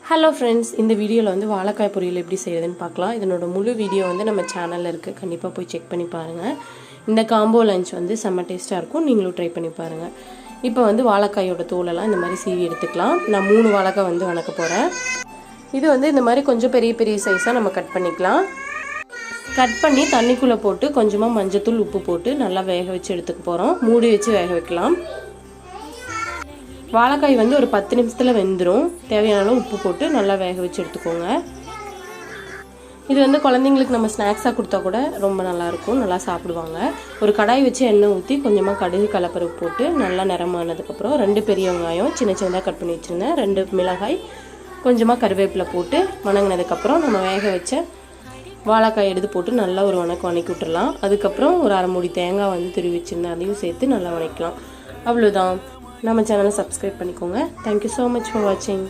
Hello friends, இந்த வீடியோவில் வந்து வாழைக்காய் பொரியல் எப்படி செய்யறதுன்னு பார்க்கலாம். இதனோட முழு வீடியோ வந்து நம்ம சேனலில் இருக்குது, கண்டிப்பாக போய் செக் பண்ணி பாருங்கள். இந்த காம்போ லஞ்ச் வந்து செம்ம டேஸ்ட்டாக இருக்கும், நீங்களும் ட்ரை பண்ணி பாருங்கள். இப்போ வந்து வாழைக்காயோட தோலெல்லாம் இந்த மாதிரி சீவி எடுத்துக்கலாம். நான் 3 வாழைக்காய் வந்து வணக்க போகிறேன். இது வந்து இந்த மாதிரி கொஞ்சம் பெரிய பெரிய சைஸாக நம்ம கட் பண்ணிக்கலாம். கட் பண்ணி தண்ணிக்குள்ளே போட்டு கொஞ்சமாக மஞ்சத்தூள் உப்பு போட்டு நல்லா வேக வச்சு எடுத்துக்க போகிறோம். மூடி வச்சு வேக வைக்கலாம். வாழைக்காய் வந்து ஒரு 10 நிமிஷத்தில் வெந்துடும். தேவையான அளவு உப்பு போட்டு நல்லா வேக வச்சு எடுத்துக்கோங்க. இது வந்து குழந்தைங்களுக்கு நம்ம ஸ்நாக்ஸாக கொடுத்தா கூட ரொம்ப நல்லாயிருக்கும், நல்லா சாப்பிடுவாங்க. ஒரு கடாய் வச்சு எண்ணெய் ஊற்றி கொஞ்சமாக கடுகு கடலைப்பருப்பு போட்டு நல்லா நிறமானதுக்கப்புறம் 2 பெரிய வெங்காயம் சின்ன சின்னதாக கட் பண்ணி வச்சுருந்தேன், 2 மிளகாய், கொஞ்சமாக கருவேப்பிலை போட்டு வணங்கினதுக்கப்புறம் நம்ம வேக வச்ச வாழைக்காய் எடுத்து போட்டு நல்லா ஒரு வணக்கி விட்டுடலாம். அதுக்கப்புறம் ஒரு அரை மூடி தேங்காய் வந்து துருவி வச்சுருந்தேன், அதையும் சேர்த்து நல்லா வணக்கலாம். அவ்வளோதான். நம்ம சேனலை சப்ஸ்கிரைப் பண்ணிக்கோங்க. தேங்க்யூ ஸோ மச் ஃபார் வாட்சிங்.